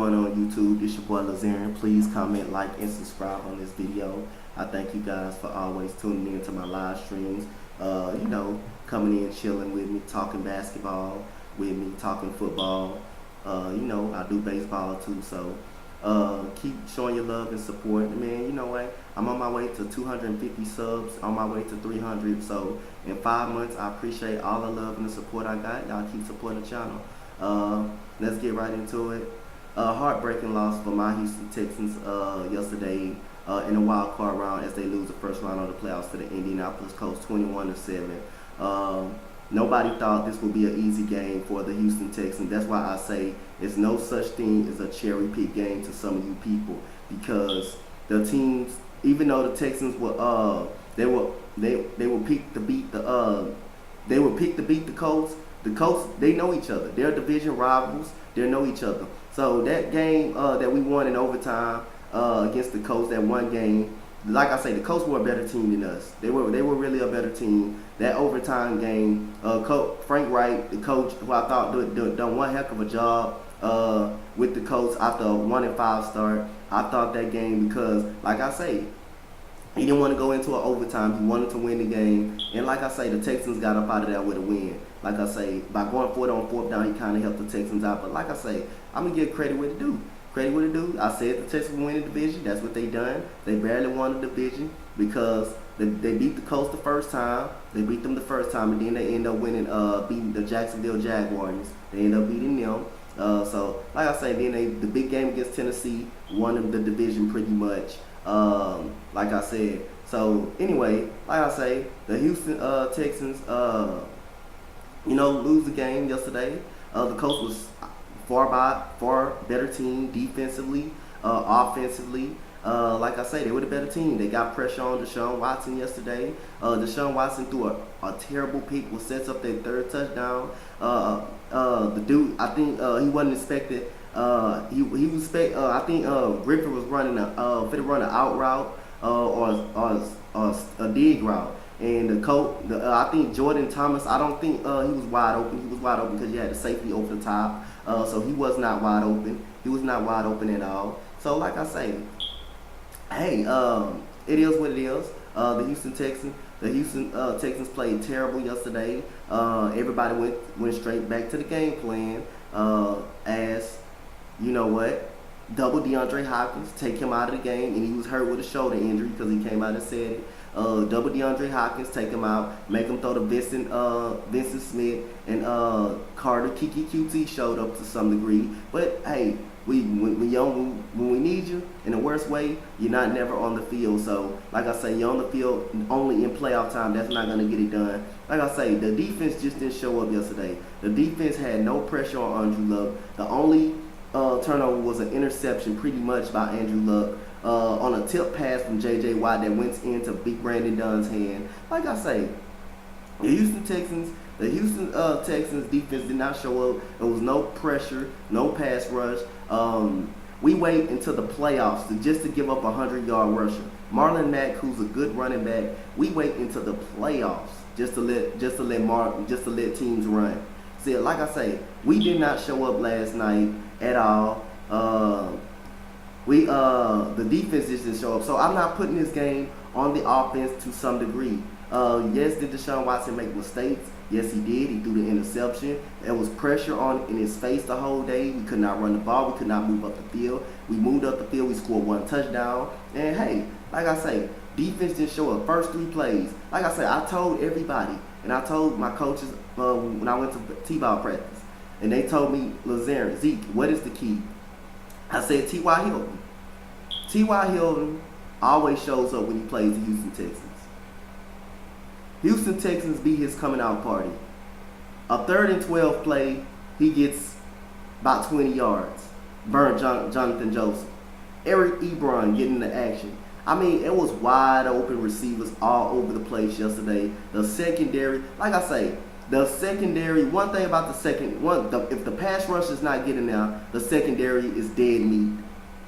going on YouTube? It's your boy Lazarian. Please comment, like, and subscribe on this video. I thank you guys for always tuning in to my live streams. Coming in, chilling with me, talking basketball with me, talking football. I do baseball too, so keep showing your love and support. Man, you know what? I'm on my way to 250 subs, on my way to 300. So in 5 months, I appreciate all the love and the support I got. Y'all keep supporting the channel. Let's get right into it. Heartbreaking loss for my Houston Texans yesterday in the wild card round as they lose the first round of the playoffs to the Indianapolis Colts 21-7. Nobody thought this would be an easy game for the Houston Texans. That's why I say it's no such thing as a cherry pick game to some of you people, because the teams, even though the Texans were they were picked to beat the Colts. The Colts, they know each other. They're division rivals. They know each other. So that game that we won in overtime against the Colts, that one game, like I say, the Colts were a better team than us. They were really a better team. That overtime game, Frank Wright, the coach, who I thought done one heck of a job with the Colts after a 1-5 start. I thought that game, because, like I say, he didn't want to go into an overtime. He wanted to win the game. And like I say, the Texans got up out of that with a win. Like I say, by going for it on fourth down, he kind of helped the Texans out. But like I say, I'm going to give credit where it due. Credit where it due. I said the Texans would win the division. That's what they done. They barely won the division because they beat the Colts the first time. They beat them the first time, and then they end up winning, beating the Jacksonville Jaguars. They end up beating them. So, like I say, then the big game against Tennessee won them the division pretty much. Like I said. So anyway, like I say, the Houston Texans, lose the game yesterday. The Colts was far better team defensively, offensively. Like I say, they were the better team. They got pressure on Deshaun Watson yesterday. Deshaun Watson threw a terrible pick, which sets up their third touchdown. The dude, I think he wasn't expected. I think Griffin was running run an out route or a dig route, and I think Jordan Thomas, I don't think he was wide open. He was wide open because you had the safety over the top, so he was not wide open. He was not wide open at all. So like I say, hey, it is what it is. The Houston Texans played terrible yesterday. Everybody went straight back to the game plan. As you know what, double DeAndre Hopkins, take him out of the game, and he was hurt with a shoulder injury because he came out and said it. Double DeAndre Hopkins, take him out, make him throw to Vincent Smith, and Carter Kiki QT showed up to some degree. But hey, when we need you in the worst way, you're not never on the field. So like I say, you're on the field only in playoff time. That's not gonna get it done. Like I say, the defense just didn't show up yesterday. The defense had no pressure on Andrew Luck. The only turnover was an interception pretty much by Andrew Luck on a tip pass from J.J. Watt that went into Big Brandon Dunn's hand. Like I say, the Houston Texans defense did not show up. There was no pressure, no pass rush. We wait until the playoffs just to give up a 100-yard rusher. Marlon Mack, who's a good running back, we wait until the playoffs just to let teams run. See, like I say, we did not show up last night at all. The defense just didn't show up. So I'm not putting this game on the offense to some degree. Yes, did Deshaun Watson make mistakes? Yes, he did. He threw the interception. There was pressure in his face the whole day. We could not run the ball. We could not move up the field. We moved up the field. We scored one touchdown. And hey, like I say, defense didn't show up. First 3 plays. Like I said, I told everybody, and I told my coaches when I went to T-ball practice, and they told me, Lazarian, Zeke, what is the key? I said T.Y. Hilton. T.Y. Hilton always shows up when he plays the Houston Texans. Houston Texans beat his coming out party. A 3rd and 12 play, he gets about 20 yards. Burn Jonathan Joseph. Eric Ebron getting the action. I mean, it was wide open receivers all over the place yesterday. The secondary, like I say, one thing about the if the pass rush is not getting there, the secondary is dead meat.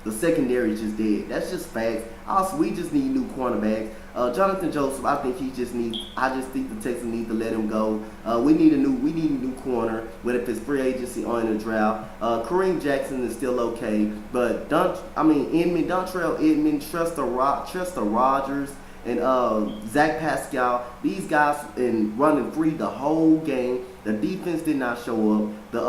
The secondary is just dead. That's just facts. Also, we just need new cornerbacks. Jonathan Joseph, I think he just needs. I just think the Texans need to let him go. We need a new corner, whether it's free agency or in the draft. Kareem Jackson is still okay, but Dontrell Edmond, Trester Rogers, and Zach Pascal, these guys in running free the whole game. The defense did not show up. The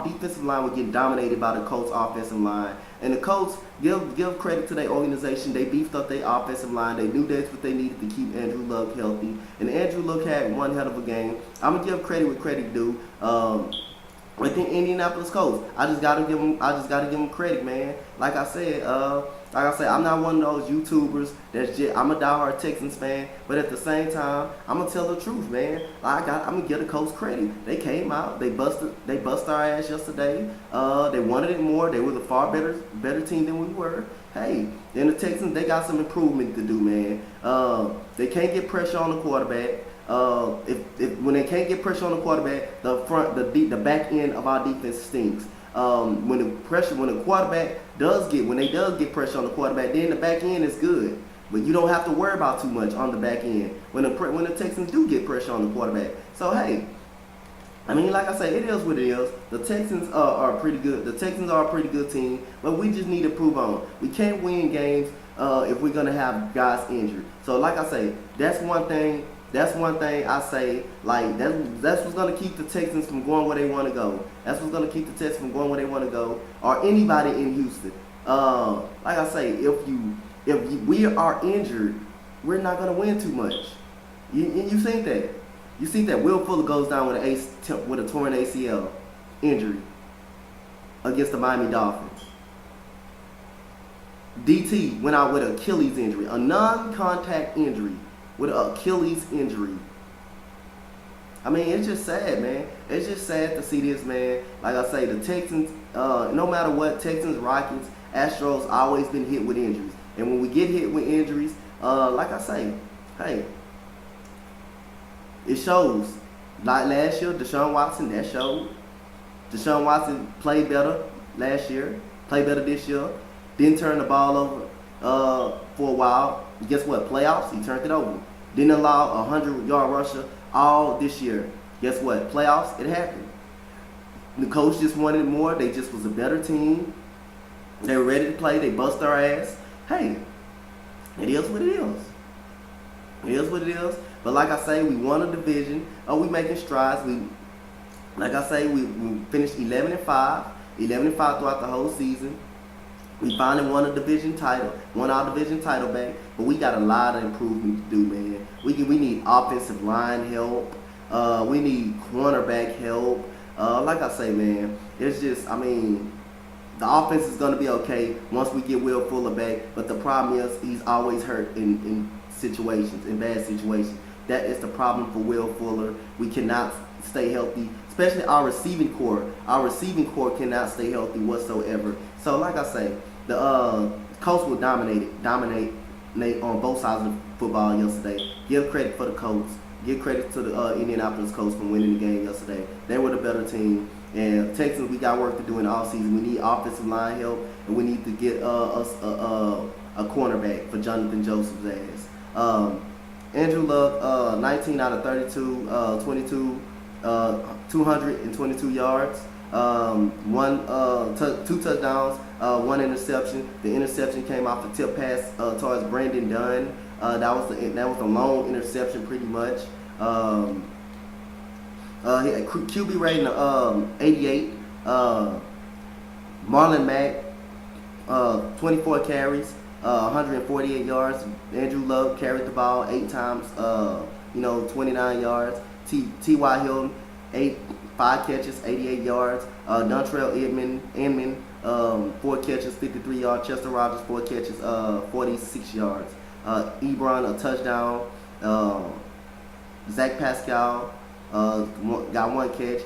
defensive line was getting dominated by the Colts offensive line. And the Colts, give credit to their organization. They beefed up their offensive line. They knew that's what they needed to keep Andrew Luck healthy. And Andrew Luck had one hell of a game. I'm gonna give credit where credit due. With the Indianapolis Colts, I just gotta give them credit, man. Like I said, I'm not one of those YouTubers I'm a diehard Texans fan, but at the same time, I'm gonna tell the truth, man. I'm gonna give the Colts credit. They came out, they busted our ass yesterday. They wanted it more. They were the far better team than we were. Hey, then the Texans, they got some improvement to do, man. They can't get pressure on the quarterback. When they can't get pressure on the quarterback, the back end of our defense stinks. When the quarterback does get pressure on the quarterback, then the back end is good. But you don't have to worry about too much on the back end when the Texans do get pressure on the quarterback. So hey, like I say, it is what it is. The Texans are pretty good. The Texans are a pretty good team, but we just need to prove on. We can't win games if we're gonna have guys injured. So like I say, that's one thing I say, like, that's what's going to keep the Texans from going where they want to go. That's what's going to keep the Texans from going where they want to go, or anybody in Houston. Like I say, if we are injured, we're not going to win too much. You think that. You see that Will Fuller goes down with a torn ACL injury against the Miami Dolphins. DT went out with an Achilles injury, a non-contact injury. With an Achilles injury. It's just sad, man. It's just sad to see this, man. Like I say, the Texans, no matter what, Texans, Rockets, Astros, always been hit with injuries. And when we get hit with injuries, like I say, hey, it shows. Like last year, Deshaun Watson, that showed. Deshaun Watson played better last year, played better this year. Didn't turn the ball over for a while. Guess what? Playoffs, he turned it over. Didn't allow a 100-yard rusher all this year. Guess what? Playoffs, it happened. The coach just wanted more. They just was a better team. They were ready to play. They bust our ass. Hey, it is what it is. It is what it is. But like I say, we won a division. We making strides. We finished 11-5. 11-5 throughout the whole season. We finally won our division title back, but we got a lot of improvement to do, man. We need offensive line help. We need cornerback help. Like I say, man, it's just, the offense is going to be okay once we get Will Fuller back, but the problem is he's always hurt in bad situations. That is the problem for Will Fuller. We cannot stay healthy, especially our receiving core. Our receiving core cannot stay healthy whatsoever. So like I say, the Colts will dominate on both sides of the football yesterday. Give credit for the Colts. Give credit to the Indianapolis Colts for winning the game yesterday. They were the better team. And Texans, we got work to do in the offseason. We need offensive line help, and we need to get us a cornerback for Jonathan Joseph's ass. Andrew Luck, 19 out of 32, 222 yards, two touchdowns, one interception. The interception came off the tip pass towards Brandon Dunn. That was a long interception, pretty much. He had QB rating 88. Marlon Mack, 24 carries, 148 yards. Andrew Luck carried the ball 8 times, 29 yards. T.Y. Hilton, 5 catches, 88 yards. Dontrell Edmond, 4 catches, 53 yards. Chester Rogers, 4 catches, 46 yards. Ebron, a touchdown. Zach Pascal got 1 catch.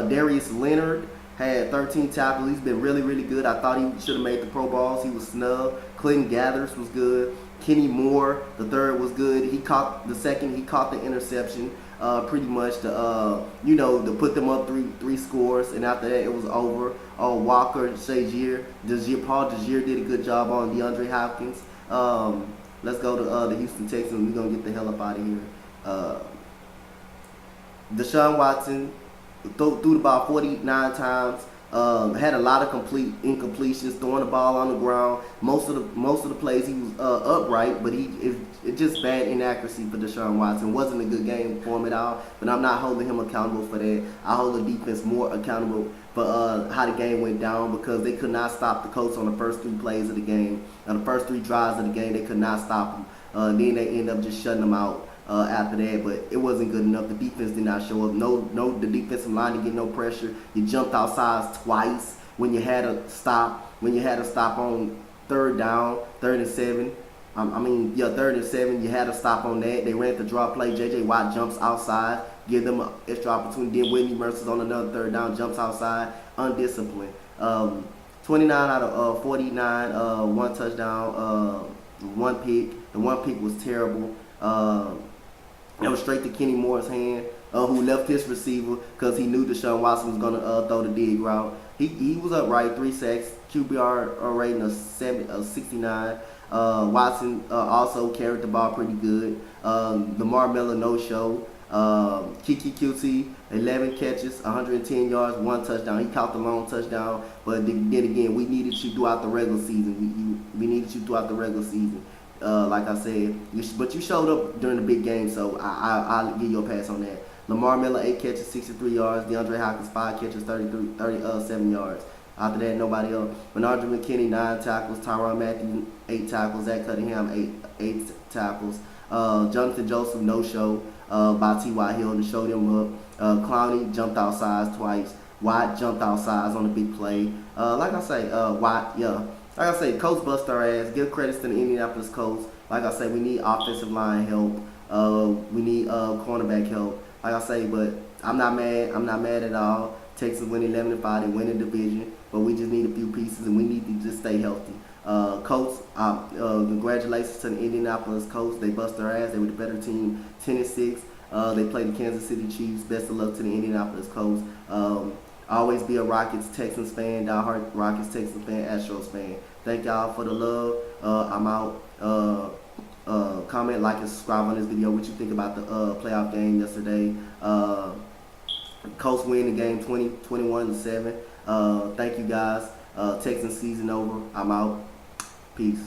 Darius Leonard had 13 tackles. He's been really, really good. I thought he should have made the Pro Bowls. He was snubbed. Clinton Gathers was good. Kenny Moore, the third, was good. He caught the interception. pretty much to put them up three scores, and after that it was over. Walker, Paul Desir did a good job on DeAndre Hopkins. Let's go to the Houston Texans. We're gonna get the hell up out of here. Deshaun Watson threw the ball 49 times. Had a lot of incompletions, throwing the ball on the ground. Most of the plays he was upright, but it just bad inaccuracy for Deshaun Watson. Wasn't a good game for him at all. But I'm not holding him accountable for that. I hold the defense more accountable for how the game went down, because they could not stop the Colts on the first 3 plays of the game. On the first 3 drives of the game, they could not stop them. Then they end up just shutting them out. After that, but it wasn't good enough. The defense did not show up. The defensive line didn't get no pressure. You jumped outside twice when you had a stop. When you had a stop on 3rd down, 3rd and 7. 3rd and 7. You had a stop on that. They ran the draw play. J.J. Watt jumps outside, give them an extra opportunity. Then Whitney Mercer's on another 3rd down, jumps outside, undisciplined. 29 out of 49, 1 touchdown, 1 pick. The 1 pick was terrible. That was straight to Kenny Moore's hand, who left his receiver because he knew Deshaun Watson was going to throw the dig route. He was upright, 3 sacks, QBR rating of 69. Watson also carried the ball pretty good. Lamar Miller, no show. Kiki QT, 11 catches, 110 yards, 1 touchdown. He caught the long touchdown, but then again, we needed you throughout the regular season. We needed you throughout the regular season. Like I said, but you showed up during the big game, so I'll give you a pass on that. Lamar Miller, 8 catches, 63 yards. DeAndre Hopkins, 5 catches, 37 yards. After that, nobody else. Bernard McKinney, 9 tackles. Tyrann Mathieu, 8 tackles. Zach Cunningham, 8 tackles. Jonathan Joseph, no show by T.Y. Hill to show them up. Clowney jumped outside twice. Watt jumped outside on the big play. Like I say, Watt, yeah. Like I say, Colts bust our ass. Give credits to the Indianapolis Colts. Like I say, we need offensive line help. We need cornerback help. Like I say, but I'm not mad. I'm not mad at all. Texans win 11-5. They win the division, but we just need a few pieces, and we need to just stay healthy. Colts, congratulations to the Indianapolis Colts. They bust their ass. They were the better team, 10-6. They played the Kansas City Chiefs. Best of luck to the Indianapolis Colts. Always be a Rockets Texans fan, diehard Rockets Texans fan, Astros fan. Thank y'all for the love. I'm out. Comment, like, and subscribe on this video. What you think about the playoff game yesterday? Colts win the game 21-7. Thank you guys. Texans season over. I'm out. Peace.